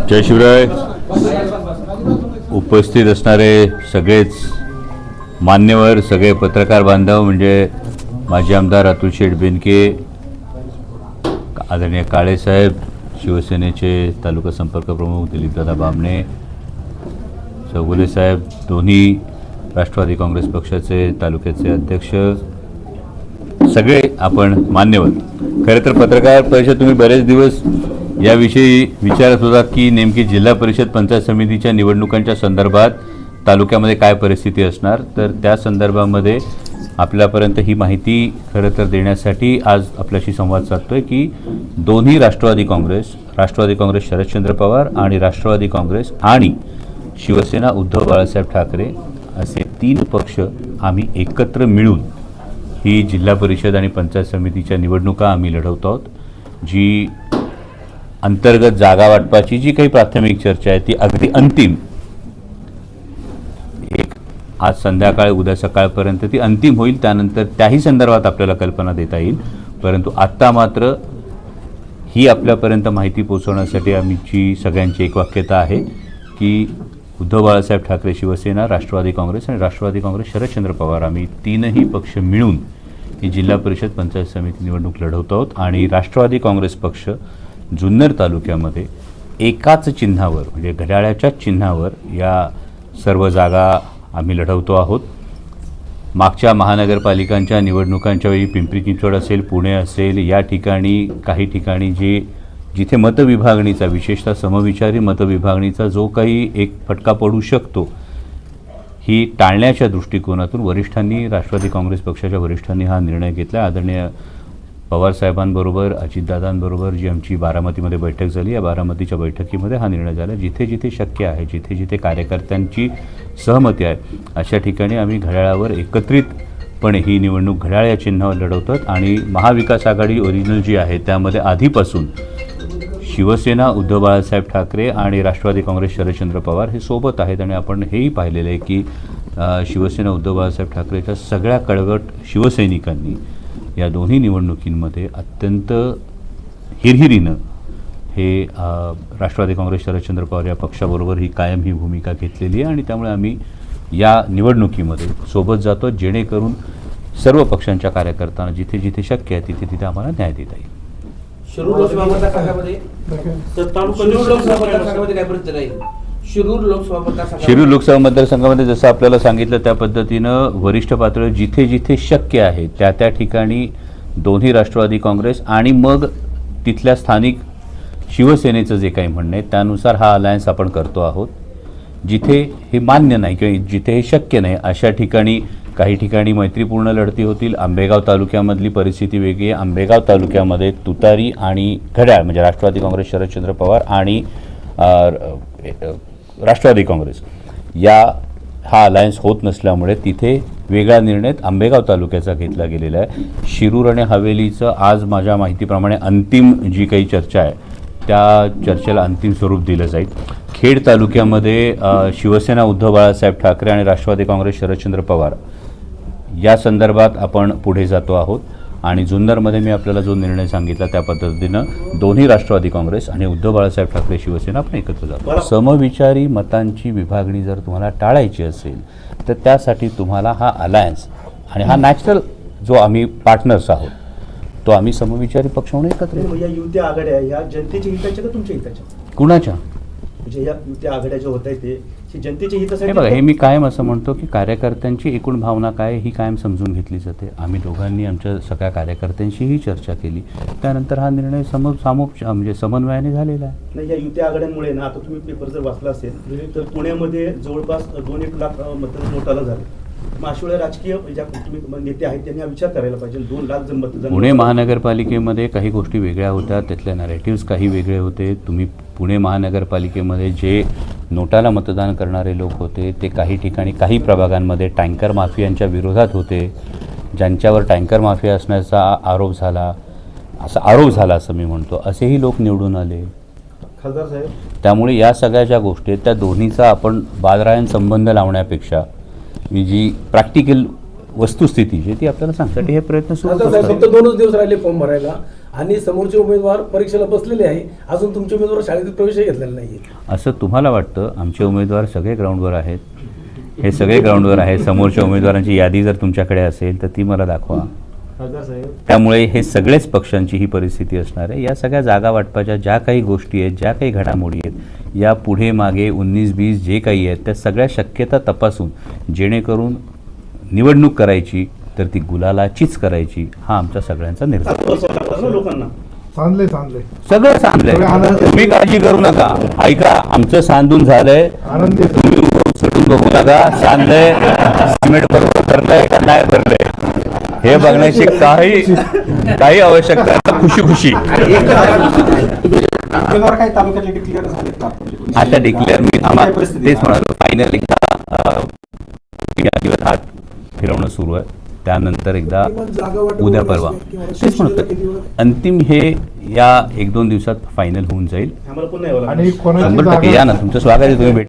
जय शिवराय. उपस्थित असणारे सगळेच मान्यवर, सगळे पत्रकार बांधव, म्हणजे माजी आमदार अतुल शेठ बेनके, आदरणीय काळेसाहेब, शिवसेनेचे तालुका संपर्क प्रमुख दिलीपदादा बामणे, चौगुले साहेब, दोन्ही राष्ट्रवादी काँग्रेस पक्षाचे तालुक्याचे अध्यक्ष, सगळे आपण मान्यवर. खरं तर पत्रकार परिषद तुम्ही बरेच दिवस याविषयी विचारत होता की नेमकी जिल्हा परिषद पंचायत समितीच्या निवडणुकांच्या संदर्भात तालुक्यामध्ये काय परिस्थिती असणार. तर त्या संदर्भामध्ये आपल्यापर्यंत ही माहिती खरं तर देण्यासाठी आज आपल्याशी संवाद साधतोय की दोन्ही राष्ट्रवादी काँग्रेस शरदचंद्र पवार आणि राष्ट्रवादी काँग्रेस आणि शिवसेना उद्धव बाळासाहेब ठाकरे असे तीन पक्ष आम्ही एकत्र मिळून ही जिल्हा परिषद आणि पंचायत समितीच्या निवडणुका आम्ही लढवतो आहोत. जी अंतर्गत जागा वाटपाची जी काही प्राथमिक चर्चा आहे ती अगदी अंतिम, आज संध्याकाळ उद्या सकाळपर्यंत ती अंतिम होईल. त्यानंतर त्याही संदर्भात आपल्याला कल्पना देता येईल. परंतु आत्ता मात्र ही आपल्यापर्यंत माहिती पोहोचवण्यासाठी आमची सगळ्यांची एक वाक्यता आहे की उद्धव बाळासाहेब ठाकरे शिवसेना, राष्ट्रवादी काँग्रेस आणि राष्ट्रवादी काँग्रेस शरदचंद्र पवार आम्ही तीनही पक्ष मिळून ही जिल्हा परिषद पंचायत समिती निवडणूक लढवतो आहोत. आणि राष्ट्रवादी काँग्रेस पक्ष जुन्नर तालुक्यामध्ये एकाच चिन्हावर, म्हणजे घड्याळाच्याच चिन्हावर या सर्व जागा आम्ही लढवतो आहोत. मागच्या महानगरपालिकांच्या निवडणुकांच्या वेळी पिंपरी चिंचवड असेल, पुणे असेल, या ठिकाणी काही ठिकाणी जिथे मतविभागणीचा, विशेषतः समविचारी मतविभागणीचा जो काही एक फटका पडू शकतो, ही टाळण्याच्या दृष्टिकोनातून वरिष्ठांनी, राष्ट्रवादी काँग्रेस पक्षाच्या वरिष्ठांनी हा निर्णय घेतला. आदरणीय पवारसाहेबांबरोबर, अजितदादांबरोबर जी आमची बारामतीमध्ये बैठक झाली, या बारामतीच्या बैठकीमध्ये हा निर्णय झाला. जिथे जिथे शक्य आहे, जिथे जिथे कार्यकर्त्यांची सहमती आहे, अशा ठिकाणी आम्ही घड्याळावर एकत्रितपणे ही निवडणूक घड्याळ या चिन्हावर लढवतात. आणि महाविकास आघाडी ओरिजिनल जी आहे त्यामध्ये आधीपासून शिवसेना उद्धव बाळासाहेब ठाकरे आणि राष्ट्रवादी काँग्रेस शरदचंद्र पवार हे सोबत आहेत. आणि आपण हेही पाहिलेलं आहे की शिवसेना उद्धव बाळासाहेब ठाकरेच्या सगळ्या कळवट शिवसैनिकांनी या दोन्ही निवडणुकींमध्ये अत्यंत हिरहिरीनं हे राष्ट्रवादी काँग्रेस शरदचंद्र पवार या पक्षाबरोबर ही कायम ही भूमिका घेतलेली आहे. आणि त्यामुळे आम्ही या निवडणुकीमध्ये सोबत जातो, जेणेकरून सर्व पक्षांच्या कार्यकर्त्यांना जिथे जिथे शक्य आहे तिथे तिथे आम्हाला न्याय देता येईल. शिरूर लोकसभा मतदारसंघामध्ये काय परिस्थिती राहील? शिरूर लोकसभा मतदारसंघामध्ये जसं आपल्याला सांगितलं त्या पद्धतीनं वरिष्ठ पातळीवर जिथे जिथे शक्य आहे त्या त्या ठिकाणी दोन्ही राष्ट्रवादी काँग्रेस आणि मग तिथल्या स्थानिक शिवसेनेचं जे काही म्हणणं आहे त्यानुसार हा अलायन्स आपण करतो आहोत. जिथे हे मान्य नाही किंवा जिथे हे शक्य नाही अशा ठिकाणी काही ठिकाणी मैत्रीपूर्ण लढती होतील. आंबेगाव तालुक्यामधली परिस्थिती वेगळी आहे. आंबेगाव तालुक्यामध्ये तुतारी आणि घड्याळ, म्हणजे राष्ट्रवादी काँग्रेस शरदचंद्र पवार आणि राष्ट्रवादी काँग्रेस हा अलायन्स होत नसल्यामुळे तिथे वेगळा निर्णय आंबेगाव तालुक्याचा घेतला गेलेला आहे. शिरूर आणि हवेलीचं आज माझ्या माहितीप्रमाणे अंतिम जी काही चर्चा आहे त्या चर्चेला अंतिम स्वरूप दिलं जाईल. खेड तालुक्यामध्ये शिवसेना उद्धव बाळासाहेब ठाकरे आणि राष्ट्रवादी काँग्रेस शरदचंद्र पवार या संदर्भात आपण पुढे जातो आहोत. आणि जुन्नरमध्ये मी आपल्याला जो निर्णय सांगितला त्या पद्धतीनं दोन्ही राष्ट्रवादी काँग्रेस आणि उद्धव बाळासाहेब ठाकरे शिवसेना आपण एकत्र जातो. समविचारी मतांची विभागणी जर तुम्हाला टाळायची असेल तर त्यासाठी तुम्हाला हा अलायन्स आणि हा नॅचरल जो आम्ही पार्टनर्स आहोत तो आम्ही समविचारी पक्ष म्हणून एकत्र. या युती आघाड्या या जनतेच्या हिताच्या का तुमच्या हिताच्या? कुणाच्या? म्हणजे या युती आघाड्या ज्या होत आहेत ते जनतेच्या हितासाठी? हे बघा, हे मी कायम असं म्हणतो की कार्यकर्त्यांची एकूण भावना काय ही कायम समजून घेतली जाते. आम्ही दोघांनी आमच्या सगळ्या कार्यकर्त्यांशीही चर्चा केली, त्यानंतर हा निर्णय म्हणजे समन्वयाने झालेला आहे. नाही, या युती आघाड्यांमुळे ना, आता तुम्ही पेपर जर वाचला असेल तर पुण्यामध्ये जवळपास 2-1 लाख मतदान नोटाला झाले. मग अशा वेळेला राजकीय ज्या तुम्ही नेते आहेत त्यांनी हा विचार करायला पाहिजे. 2 लाख जर मतदान. पुणे महानगरपालिकेमध्ये काही गोष्टी वेगळ्या होत्या, त्यातल्या नॅरेटिव्स काही वेगळे होते. तुम्ही पुणे महानगरपालिकेमध्ये जे नोटाला मतदान करणारे लोक होते ते काही ठिकाणी काही प्रभागांमध्ये टँकर माफियांच्या विरोधात होते. ज्यांच्यावर टँकर माफिया असण्याचा आरोप झाला असं मी म्हणतो, असेही लोक निवडून आले खासदार साहेब. त्यामुळे या सगळ्या ज्या गोष्टी आहेत त्या दोन्हीचा आपण बादरायण संबंध लावण्यापेक्षा मी जी प्रॅक्टिकल वस्तुस्थिती जी ती आपल्याला सांगण्यासाठी हे प्रयत्न सुरू आता साहेब असतात. फक्त 2च दिवस राहिले फॉर्म भरायला आणि समोरचे उमेदवार परीक्षेला बसलेले आहे, अजून तुमचे उमेदवार शाळेत प्रवेशही घेतलेला नाहीये. असं तुम्हाला वाटतं? आमचे उमेदवार सगळे ग्राउंडवर आहेत, हे सगळे ग्राउंडवर आहेत. समोरच्या उमेदवारांची यादी जर तुमच्याकडे असेल तर ती मला दाखवा. त्यामुळे हे सगळेच पक्षांची ही परिस्थिती असणार आहे. या सगळ्या जागा वाटपाच्या ज्या काही गोष्टी आहेत, ज्या काही घडामोडी आहेत, या पुढे मागे 19-20 जे काही आहेत त्या सगळ्या शक्यता तपासून जेणेकरून निवडणूक करायची तर ती गुलालाचीच करायची, हा आमचा सगळ्यांचा निर्धार. असं वाटतं ना लोकांना. सांगले सगळं सांगलंय, तुम्ही काळजी करू नका. ऐका, आमचं सांधून झालंय, आनंदी आहे. तुम्ही सुटून बघू नका. सांधलंय, सिमेंट बरोबर करताय का नाही करताय हे बघण्याची काही आवश्यकता नाही. खुशी खुशी आता डिक्लेअर मी आम्हाला तेच म्हणालो, फायनल एकदा या दिवस हात फिरवणं सुरू आहे, त्यानंतर एकदा उद्या परवा तेच म्हणतो अंतिम हे या 1-2 दिवसात फायनल होऊन जाईल. आम्हाला पुन्हा यावं लागेल. आणि कोणाची 100% जागा या ना, तुमचं स्वागत आहे, तुम्ही भेट